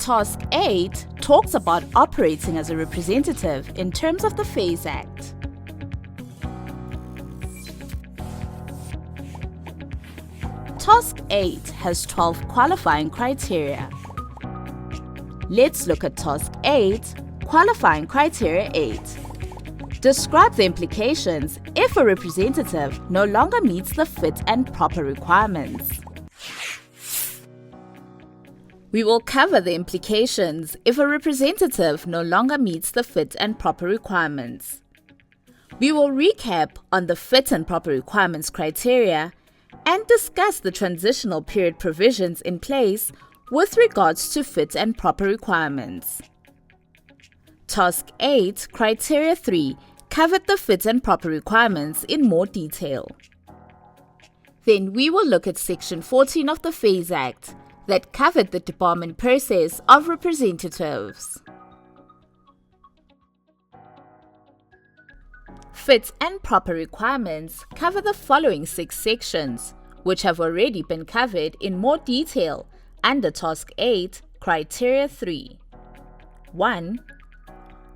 Task 8 talks about operating as a representative in terms of the FAIS Act. Task 8 has 12 qualifying criteria. Let's look at Task 8, Qualifying Criteria 8. Describe the implications if a representative no longer meets the fit and proper requirements. We will cover the implications if a representative no longer meets the fit and proper requirements. We will recap on the fit and proper requirements criteria and discuss the transitional period provisions in place with regards to fit and proper requirements. Task 8, Criteria 3 covered the fit and proper requirements in more detail. Then we will look at Section 14 of the FAIS Act that covered the debarment process of representatives. Fit and proper requirements cover the following 6 sections, which have already been covered in more detail under Task 8, Criteria 3. 1.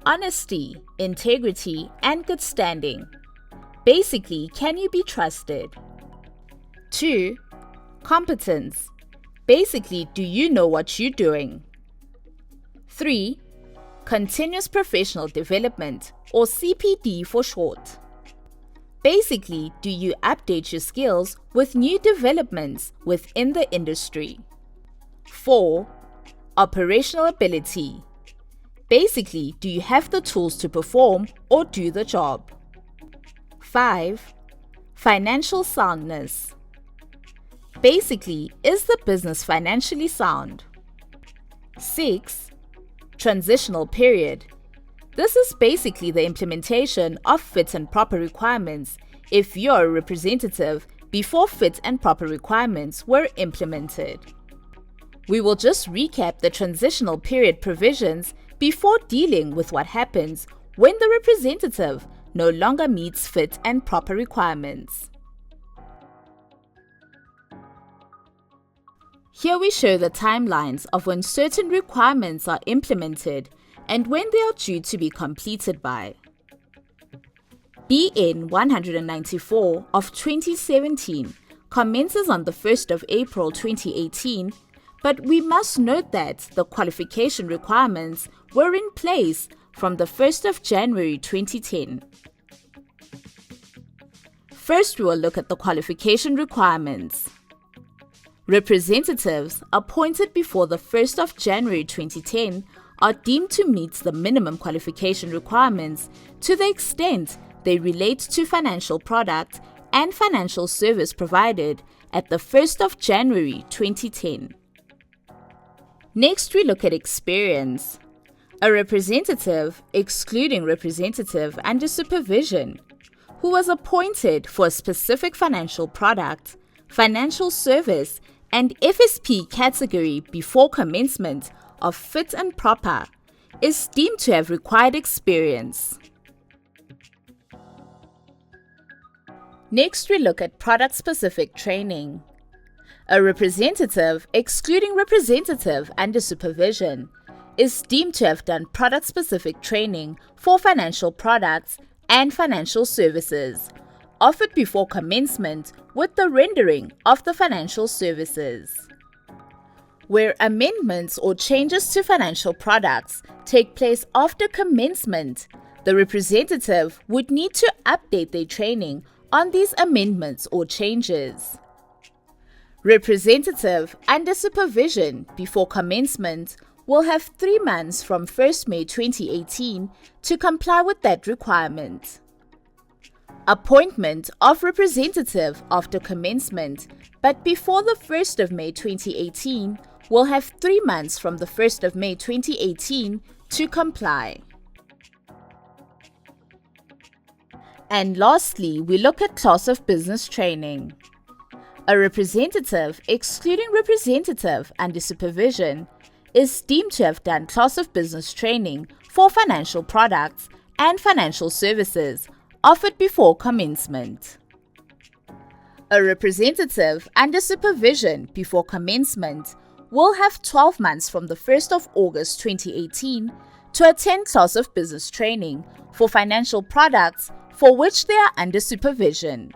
Honesty, integrity, and good standing. Basically, can you be trusted? 2. Competence. Basically, do you know what you're doing? 3. Continuous professional development, or CPD for short. Basically, do you update your skills with new developments within the industry? 4. Operational ability. Basically, do you have the tools to perform or do the job? 5. Financial soundness. Basically, is the business financially sound? 6. Transitional period. This is basically the implementation of fit and proper requirements if you're a representative before fit and proper requirements were implemented. We will just recap the transitional period provisions before dealing with what happens when the representative no longer meets fit and proper requirements. Here we show the timelines of when certain requirements are implemented and when they are due to be completed by. BN 194 of 2017 commences on the 1st of April 2018, but we must note that the qualification requirements were in place from the 1st of January 2010. First, we will look at the qualification requirements. Representatives appointed before the 1st of January 2010 are deemed to meet the minimum qualification requirements to the extent they relate to financial product and financial service provided at the 1st of January 2010. Next, we look at experience. A representative, excluding representative under supervision, who was appointed for a specific financial product, financial service, and FSP category before commencement of fit and proper, is deemed to have required experience. Next, we look at product-specific training. A representative, excluding representative under supervision, is deemed to have done product-specific training for financial products and financial services, offered before commencement with the rendering of the financial services. Where amendments or changes to financial products take place after commencement, the representative would need to update their training on these amendments or changes. Representative under supervision before commencement will have 3 months from 1st May 2018 to comply with that requirement. Appointment of representative after commencement, but before the 1st of May 2018, will have 3 months from the 1st of May 2018 to comply. And lastly, we look at class of business training. A representative, excluding representative under supervision, is deemed to have done class of business training for financial products and financial services offered before commencement. A representative under supervision before commencement will have 12 months from the 1st of August 2018 to attend class of business training for financial products for which they are under supervision.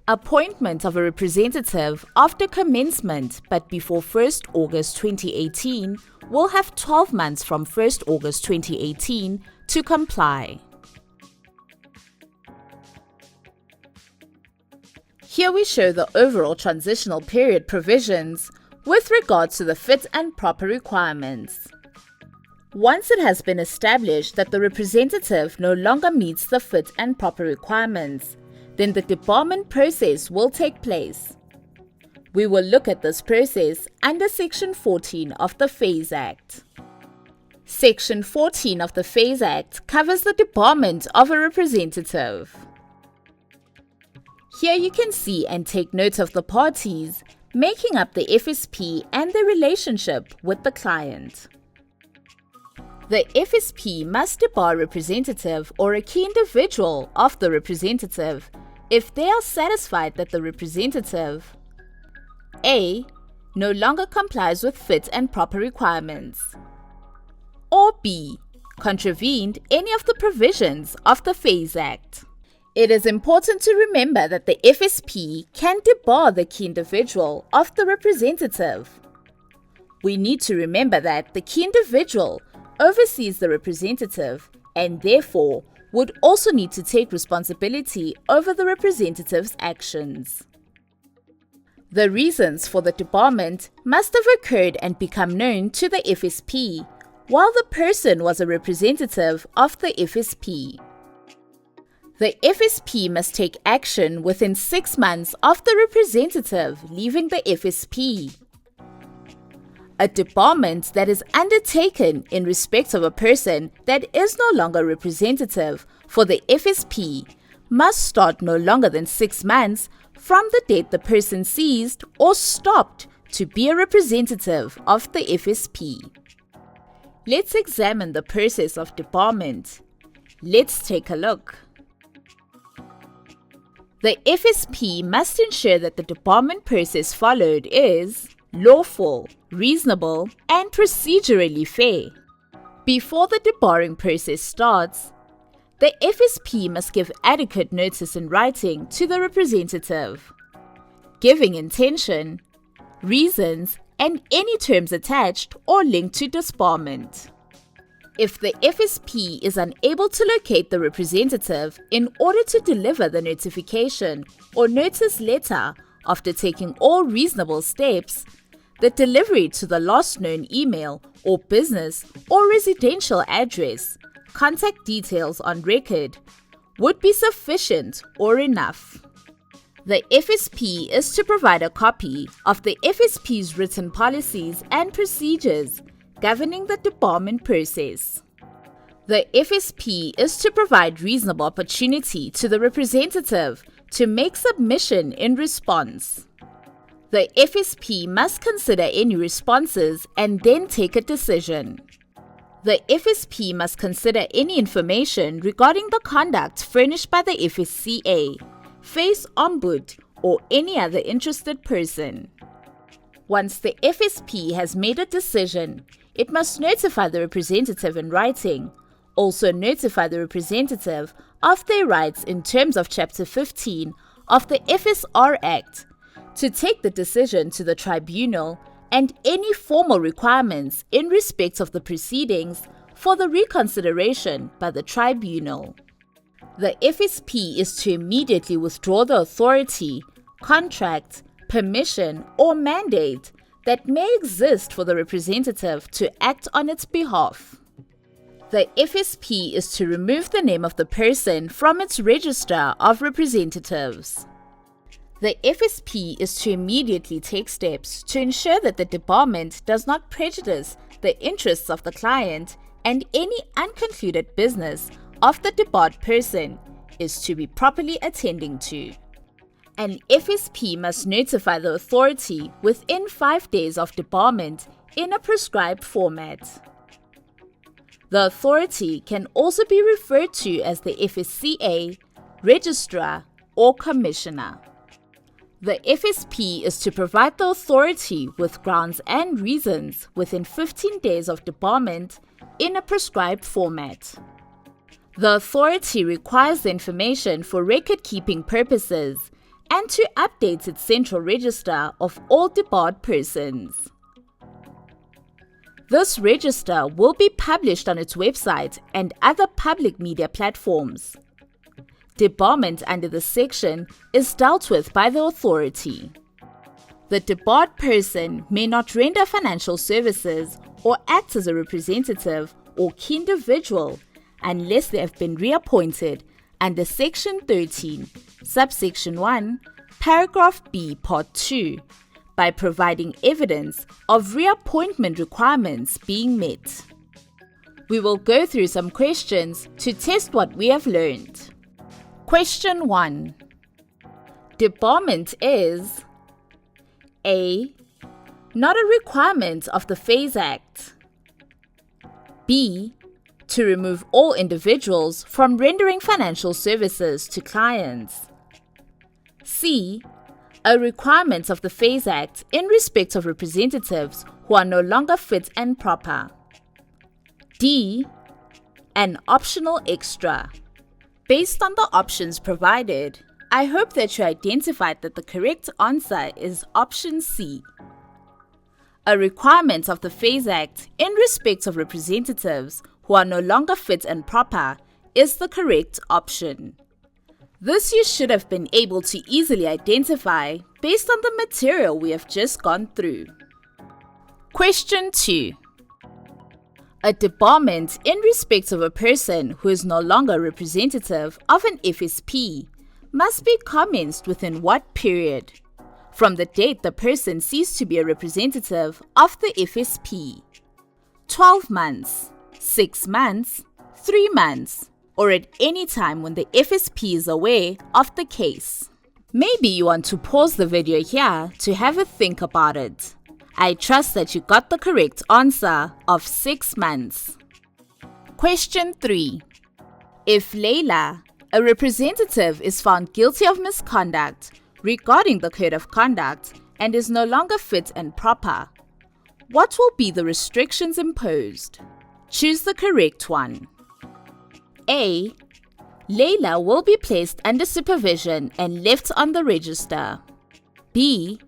Appointment of a representative after commencement but before 1st August 2018 will have 12 months from 1st August 2018 to comply. Here we show the overall transitional period provisions with regard to the fit and proper requirements. Once it has been established that the representative no longer meets the fit and proper requirements, then the debarment process will take place. We will look at this process under Section 14 of the FAIS Act. Section 14 of the FAIS Act covers the debarment of a representative. Here you can see and take note of the parties making up the FSP and their relationship with the client. The FSP must debar a representative or a key individual of the representative if they are satisfied that the representative A. no longer complies with fit and proper requirements, or B. contravened any of the provisions of the FAIS Act. It is important to remember that the FSP can debar the key individual of the representative. We need to remember that the key individual oversees the representative and therefore would also need to take responsibility over the representative's actions. The reasons for the debarment must have occurred and become known to the FSP while the person was a representative of the FSP. The FSP must take action within 6 months of the representative leaving the FSP. A debarment that is undertaken in respect of a person that is no longer representative for the FSP must start no longer than 6 months from the date the person ceased or stopped to be a representative of the FSP. Let's examine the process of debarment. Let's take a look. The FSP must ensure that the debarment process followed is lawful, reasonable, and procedurally fair. Before the debarring process starts, the FSP must give adequate notice in writing to the representative, giving intention, reasons, and any terms attached or linked to disbarment. If the FSP is unable to locate the representative in order to deliver the notification or notice letter after taking all reasonable steps, the delivery to the last known email or business or residential address, contact details on record, would be sufficient or enough. The FSP is to provide a copy of the FSP's written policies and procedures governing the debarment process. The FSP is to provide reasonable opportunity to the representative to make submission in response. The FSP must consider any responses and then take a decision. The FSP must consider any information regarding the conduct furnished by the FSCA, FAIS Ombud, or any other interested person. Once the FSP has made a decision, it must notify the representative in writing, also notify the representative of their rights in terms of Chapter 15 of the FSR Act, to take the decision to the tribunal, and any formal requirements in respect of the proceedings for the reconsideration by the tribunal. The FSP is to immediately withdraw the authority, contract, permission, or mandate that may exist for the representative to act on its behalf. The FSP is to remove the name of the person from its register of representatives. The FSP is to immediately take steps to ensure that the debarment does not prejudice the interests of the client, and any unconcluded business of the debarred person is to be properly attending to. An FSP must notify the authority within 5 days of debarment in a prescribed format. The authority can also be referred to as the FSCA, Registrar, or Commissioner. The FSP is to provide the authority with grounds and reasons within 15 days of debarment in a prescribed format. The authority requires the information for record-keeping purposes and to update its central register of all debarred persons. This register will be published on its website and other public media platforms. Debarment under this section is dealt with by the authority. The debarred person may not render financial services or act as a representative or key individual unless they have been reappointed under Section 13, Subsection 1, Paragraph B, Part 2, by providing evidence of reappointment requirements being met. We will go through some questions to test what we have learned. Question 1. Debarment is A. Not a requirement of the FAIS Act. B. To remove all individuals from rendering financial services to clients. C. A requirement of the FAIS Act in respect of representatives who are no longer fit and proper. D. An optional extra. Based on the options provided, I hope that you identified that the correct answer is option C. A requirement of the FAIS Act in respect of representatives who are no longer fit and proper is the correct option. This you should have been able to easily identify based on the material we have just gone through. Question 2. A debarment in respect of a person who is no longer a representative of an FSP must be commenced within what period? From the date the person ceased to be a representative of the FSP. 12 months, 6 months, 3 months, or at any time when the FSP is aware of the case. Maybe you want to pause the video here to have a think about it. I trust that you got the correct answer of 6 months. Question 3. If Leila, a representative, is found guilty of misconduct regarding the Code of Conduct and is no longer fit and proper, what will be the restrictions imposed? Choose the correct one. A. Leila will be placed under supervision and left on the register. B.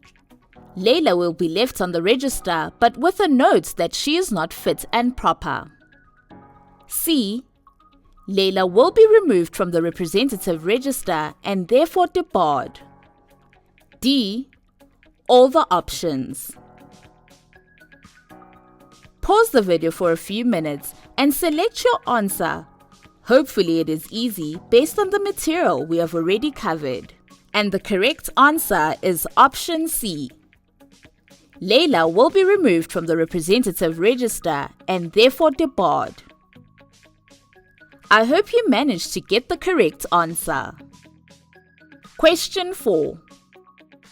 Leila will be left on the register but with a note that she is not fit and proper. C. Leila will be removed from the representative register and therefore debarred. D. All the options. Pause the video for a few minutes and select your answer. Hopefully it is easy based on the material we have already covered. And the correct answer is option C. Leila will be removed from the representative register and therefore debarred. I hope you managed to get the correct answer. Question 4.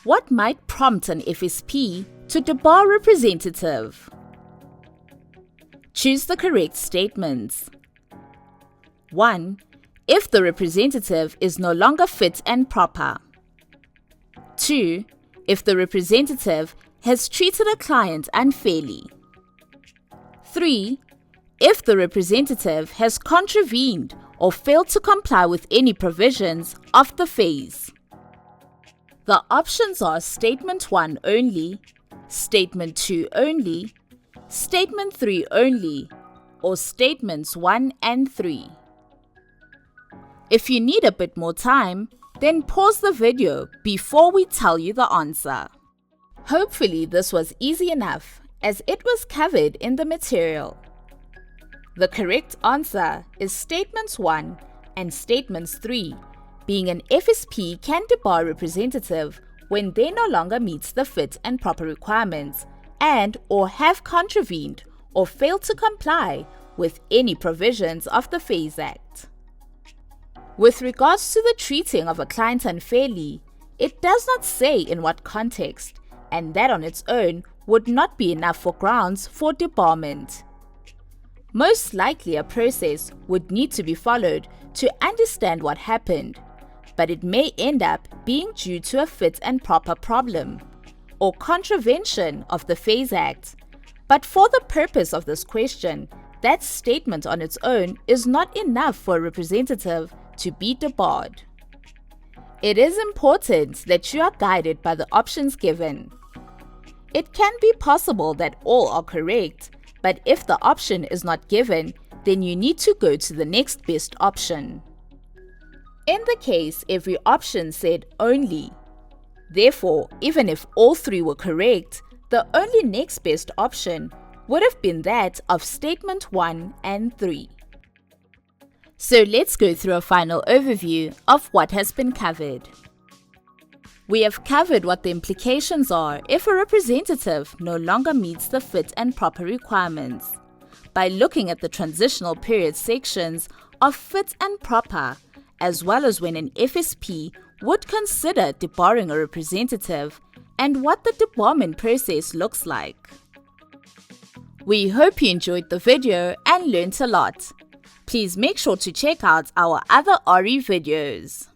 What might prompt an FSP to debar representative? Choose the correct statements. 1. If the representative is no longer fit and proper. 2. If the representative has treated a client unfairly. 3. If the representative has contravened or failed to comply with any provisions of the FAIS. The options are Statement 1 only, Statement 2 only, Statement 3 only, or Statements 1 and 3. If you need a bit more time, then pause the video before we tell you the answer. Hopefully this was easy enough as it was covered in the material. The correct answer is Statements 1 and Statements 3, being an FSP can debar representative when they no longer meets the fit and proper requirements and or have contravened or failed to comply with any provisions of the FAIS Act. With regards to the treating of a client unfairly, it does not say in what context, and that on its own would not be enough for grounds for debarment. Most likely a process would need to be followed to understand what happened, but it may end up being due to a fit and proper problem or contravention of the FAIS Act. But for the purpose of this question, that statement on its own is not enough for a representative to be debarred. It is important that you are guided by the options given. It can be possible that all are correct, but if the option is not given, then you need to go to the next best option. In the case, every option said only. Therefore, even if all three were correct, the only next best option would have been that of statement 1 and 3. So let's go through a final overview of what has been covered. We have covered what the implications are if a representative no longer meets the fit and proper requirements. By looking at the transitional period sections of fit and proper, as well as when an FSP would consider debarring a representative and what the debarment process looks like. We hope you enjoyed the video and learnt a lot. Please make sure to check out our other RE videos.